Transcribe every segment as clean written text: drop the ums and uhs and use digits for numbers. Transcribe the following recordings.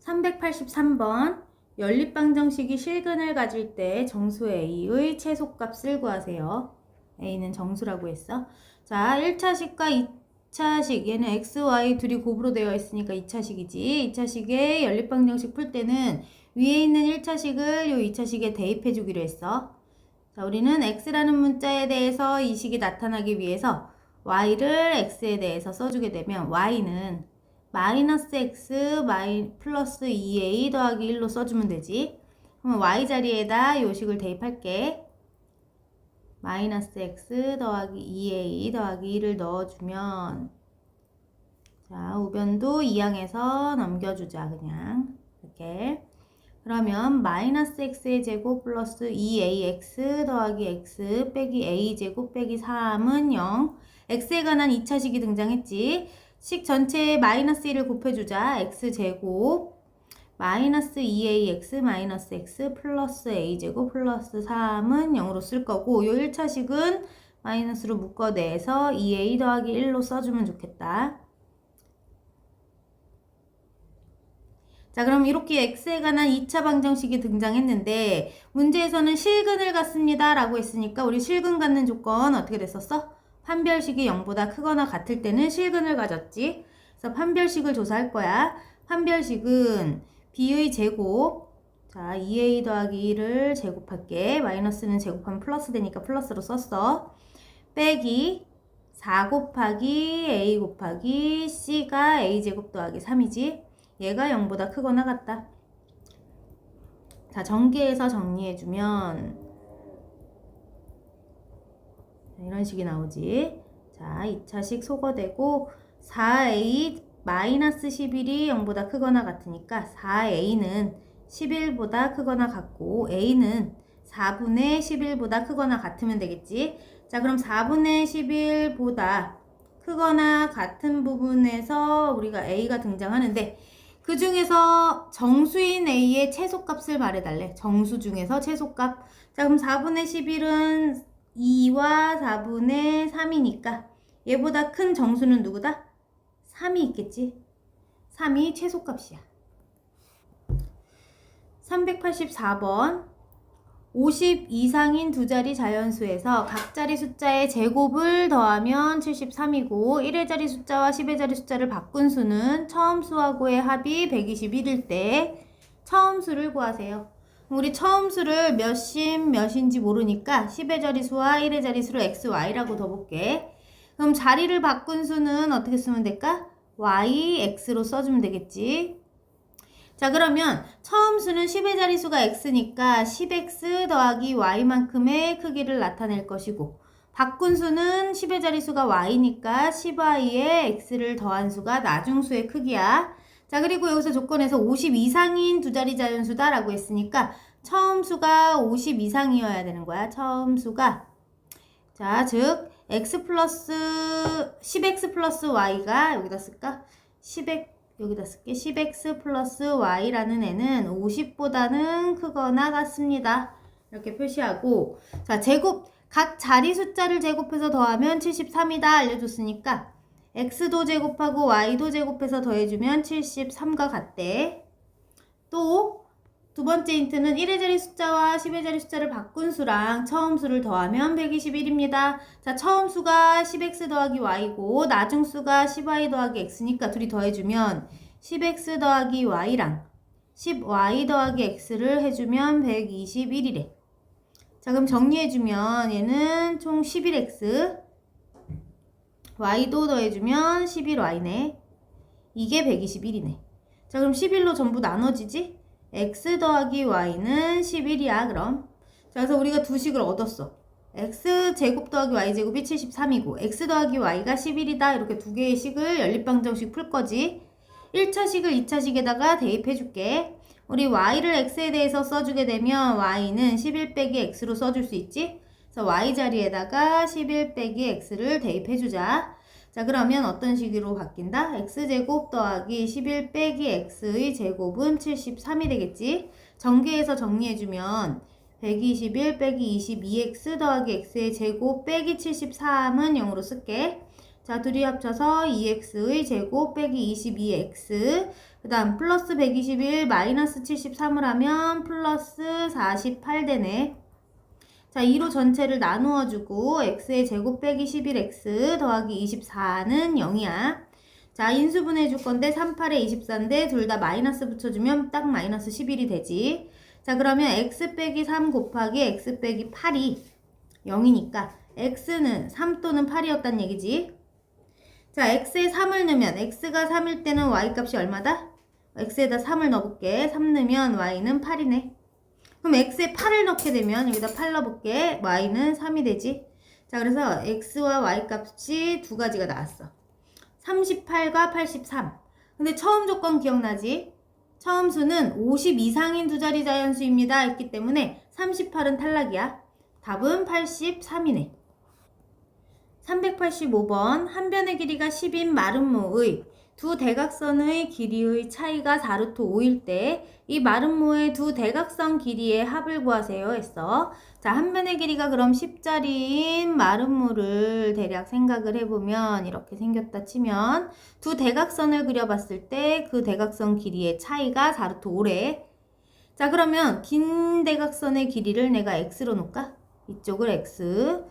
383번 연립방정식이 실근을 가질 때 정수 A의 최소값을 구하세요. A는 정수라고 했어. 자, 1차식과 2차식 얘는 X, Y 둘이 곱으로 되어 있으니까 2차식이지. 2차식의 연립방정식 풀 때는 위에 있는 1차식을 요 2차식에 대입해 주기로 했어. 자, 우리는 X라는 문자에 대해서 이 식이 나타나기 위해서 Y를 X에 대해서 써주게 되면 Y는 마이너스 x 플러스 2a 더하기 1로 써주면 되지. 그러면 y 자리에다 요식을 대입할게. 마이너스 x 더하기 2a 더하기 1을 넣어주면 자, 우변도 2항에서 넘겨주자. 그냥 이렇게. 그러면 마이너스 x의 제곱 플러스 2ax 더하기 x 빼기 a제곱 빼기 3은 0. x에 관한 2차식이 등장했지. 식 전체에 마이너스 1을 곱해주자. x제곱 마이너스 2ax 마이너스 x 플러스 a제곱 플러스 3은 0으로 쓸 거고 요 1차식은 마이너스로 묶어내서 2a 더하기 1로 써주면 좋겠다. 자, 그럼 이렇게 x에 관한 2차 방정식이 등장했는데 문제에서는 실근을 갖습니다 라고 했으니까 우리 실근 갖는 조건 어떻게 됐었어? 판별식이 0보다 크거나 같을 때는 실근을 가졌지. 그래서 판별식을 조사할 거야. 판별식은 b의 제곱, 자 2a 더하기 1을 제곱할게. 마이너스는 제곱하면 플러스 되니까 플러스로 썼어. 빼기 4 곱하기 a 곱하기 c가 a제곱 더하기 3이지. 얘가 0보다 크거나 같다. 자, 전개해서 정리해주면 이런 식이 나오지. 자, 2차식 소거되고 4a 마이너스 11이 0보다 크거나 같으니까 4a는 11보다 크거나 같고 a는 4분의 11보다 크거나 같으면 되겠지. 자, 그럼 4분의 11보다 크거나 같은 부분에서 우리가 a가 등장하는데 그 중에서 정수인 a의 최소값을 말해달래. 정수 중에서 최소값. 자, 그럼 4분의 11은 2와 4분의 3이니까 얘보다 큰 정수는 누구다? 3이 있겠지. 3이 최소값이야. 384번 50 이상인 두 자리 자연수에서 각 자리 숫자의 제곱을 더하면 73이고 1의 자리 숫자와 10의 자리 숫자를 바꾼 수는 처음 수하고의 합이 121일 때 처음 수를 구하세요. 우리 처음 수를 몇인지 모르니까 10의 자리수와 1의 자리수를 x, y라고 둬볼게. 그럼 자리를 바꾼 수는 어떻게 쓰면 될까? y, x로 써주면 되겠지. 자, 그러면 처음 수는 10의 자리수가 x니까 10x 더하기 y만큼의 크기를 나타낼 것이고 바꾼 수는 10의 자리수가 y니까 10y에 x를 더한 수가 나중수의 크기야. 자, 그리고 여기서 조건에서 50 이상인 두 자리 자연수다 라고 했으니까 처음 수가 50 이상이어야 되는 거야. 처음 수가. 자, 즉 x 플러스 10x 플러스 y가 여기다 쓸까? 10x 여기다 쓸게. 10x 플러스 y라는 애는 50보다는 크거나 같습니다. 이렇게 표시하고 자, 제곱 각 자리 숫자를 제곱해서 더하면 73이다 알려줬으니까 x도 제곱하고 y도 제곱해서 더해주면 73과 같대. 또 두 번째 힌트는 1의 자리 숫자와 10의 자리 숫자를 바꾼 수랑 처음 수를 더하면 121입니다. 자, 처음 수가 10x 더하기 y고 나중 수가 10y 더하기 x니까 둘이 더해주면 10x 더하기 y랑 10y 더하기 x를 해주면 121이래. 자, 그럼 정리해주면 얘는 총 11x y도 더해주면 11y네. 이게 121이네. 자, 그럼 11로 전부 나눠지지? x 더하기 y는 11이야, 그럼. 자, 그래서 우리가 두 식을 얻었어. x제곱 더하기 y제곱이 73이고 x 더하기 y가 11이다. 이렇게 두 개의 식을 연립방정식 풀 거지. 1차식을 2차식에다가 대입해줄게. 우리 y를 x에 대해서 써주게 되면 y는 11 빼기 x로 써줄 수 있지? 그래서 y 자리에다가 11 빼기 x를 대입해주자. 자, 그러면 어떤 식으로 바뀐다? x제곱 더하기 11 빼기 x의 제곱은 73이 되겠지? 전개해서 정리해주면 121 빼기 22x 더하기 x의 제곱 빼기 73은 0으로 쓸게. 자, 둘이 합쳐서 2x의 제곱 빼기 22x. 그 다음 플러스 121 마이너스 73을 하면 플러스 48 되네. 자, 2로 전체를 나누어주고 x의 제곱 빼기 11x 더하기 24는 0이야. 자, 인수분해 줄 건데 38에 24인데 둘 다 마이너스 붙여주면 딱 마이너스 11이 되지. 자, 그러면 x 빼기 3 곱하기 x 빼기 8이 0이니까 x는 3 또는 8이었단 얘기지. 자, x에 3을 넣으면 x가 3일 때는 y값이 얼마다? x에다 3을 넣어볼게. 3 넣으면 y는 8이네. 그럼 x에 8을 넣게 되면 여기다 8 넣어볼게. y는 3이 되지. 자, 그래서 x와 y값이 두 가지가 나왔어. 38과 83. 근데 처음 조건 기억나지? 처음 수는 50 이상인 두 자리 자연수입니다 했기 때문에 38은 탈락이야. 답은 83이네. 385번 한 변의 길이가 10인 마름모의 두 대각선의 길이의 차이가 4루트 5일 때 이 마름모의 두 대각선 길이의 합을 구하세요 했어. 자, 한 변의 길이가 그럼 10짜리인 마름모를 대략 생각을 해보면 이렇게 생겼다 치면 두 대각선을 그려봤을 때 그 대각선 길이의 차이가 4루트 5래. 자, 그러면 긴 대각선의 길이를 내가 x로 놓을까? 이쪽을 x.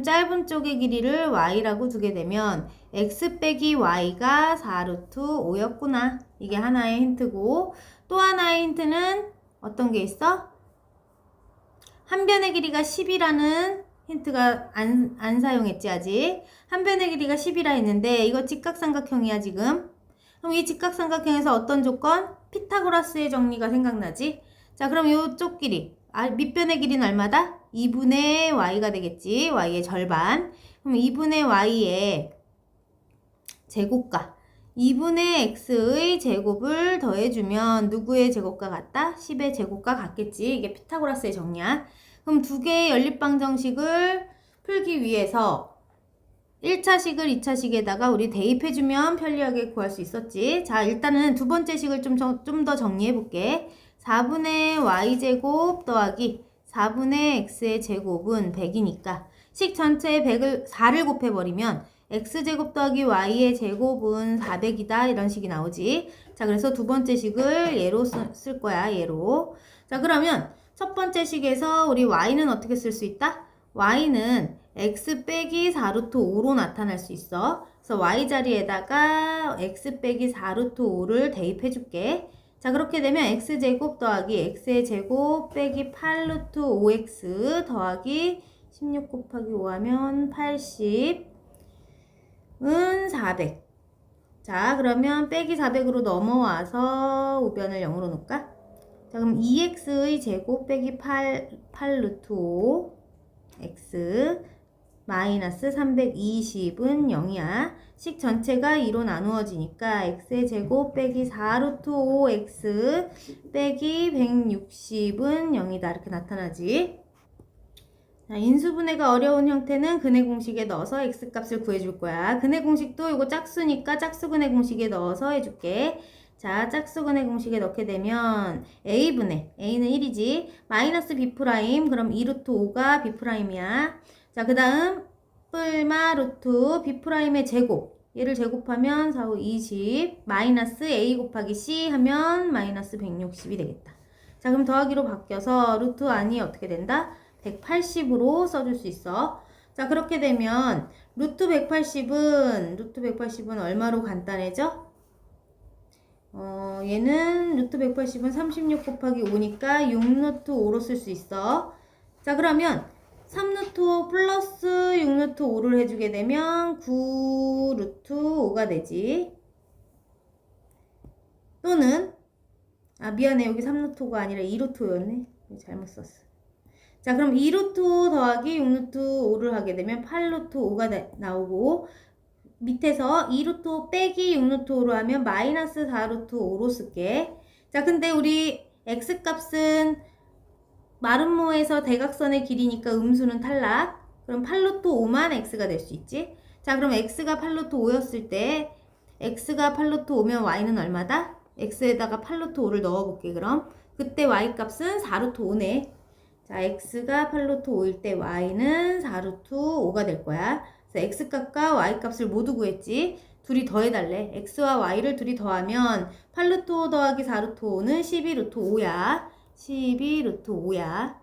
짧은 쪽의 길이를 y라고 두게 되면 x 빼기 y가 4루트 5였구나. 이게 하나의 힌트고, 또 하나의 힌트는 어떤 게 있어? 한 변의 길이가 10이라는 힌트가 안 사용했지 아직. 한 변의 길이가 10이라 했는데 이거 직각삼각형이야 지금. 그럼 이 직각삼각형에서 어떤 조건? 피타고라스의 정리가 생각나지? 자, 그럼 이쪽 길이 밑변의 길이는 얼마다? 2분의 y가 되겠지. y의 절반. 그럼 2분의 y의 제곱과 2분의 x의 제곱을 더해주면 누구의 제곱과 같다? 10의 제곱과 같겠지. 이게 피타고라스의 정리야. 그럼 두 개의 연립방정식을 풀기 위해서 1차식을 2차식에다가 우리 대입해주면 편리하게 구할 수 있었지. 자, 일단은 두 번째 식을 좀 더 정리해볼게. 4분의 y제곱 더하기 4분의 x의 제곱은 100이니까 식 전체에 4를 곱해버리면 x제곱 더하기 y의 제곱은 400이다 이런 식이 나오지. 자, 그래서 두 번째 식을 얘로 쓸 거야. 얘로. 자, 그러면 첫 번째 식에서 우리 y는 어떻게 쓸 수 있다? y는 x 빼기 4루트 5로 나타날 수 있어. 그래서 y 자리에다가 x 빼기 4루트 5를 대입해 줄게. 자, 그렇게 되면 x제곱 더하기 x의 제곱 빼기 8루트 5x 더하기 16 곱하기 5 하면 80은 400. 자, 그러면 빼기 400으로 넘어와서 우변을 0으로 놓을까? 자, 그럼 2x의 제곱 빼기 8루트 5 x 마이너스 320은 0이야. 식 전체가 2로 나누어지니까 x의 제곱 빼기 4루트 5x 빼기 160은 0이다. 이렇게 나타나지. 자, 인수분해가 어려운 형태는 근해 공식에 넣어서 x값을 구해줄 거야. 근해 공식도 이거 짝수니까 짝수근해 공식에 넣어서 해줄게. 자, 짝수근해 공식에 넣게 되면 a분의 a는 1이지. 마이너스 b 프라임 그럼 2루트 5가 b 프라임이야. 자, 그 다음 뿔마 루트 b 프라임의 제곱. 얘를 제곱하면 4, 5, 20 마이너스 a 곱하기 c 하면 마이너스 160이 되겠다. 자, 그럼 더하기로 바뀌어서 루트 안이 어떻게 된다? 180으로 써줄 수 있어. 자, 그렇게 되면 루트 180은 얼마로 간단해져? 얘는 루트 180은 36 곱하기 5니까 6루트 5로 쓸 수 있어. 자, 그러면 3루트 5 플러스 6루트 5를 해주게 되면 9루트 5가 되지. 또는 미안해. 여기 3루트 5가 아니라 2루트 5였네. 잘못 썼어. 자, 그럼 2루트 5 더하기 6루트 5를 하게 되면 8루트 5가 나오고 밑에서 2루트 5 빼기 6루트 5로 하면 마이너스 4루트 5로 쓸게. 자, 근데 우리 x값은 마름모에서 대각선의 길이니까 음수는 탈락. 그럼 8루트 5만 x가 될 수 있지. 자, 그럼 x가 8루트 5였을 때 x가 8루트 5면 y는 얼마다? x에다가 8루트 5를 넣어볼게. 그럼 그때 y값은 4루트 5네. 자, x가 8루트 5일 때 y는 4루트 5가 될 거야. 그래서 x값과 y값을 모두 구했지. 둘이 더해달래. x와 y를 둘이 더하면 8루트 5 더하기 4루트 5는 12루트 5야. 12루트 5야.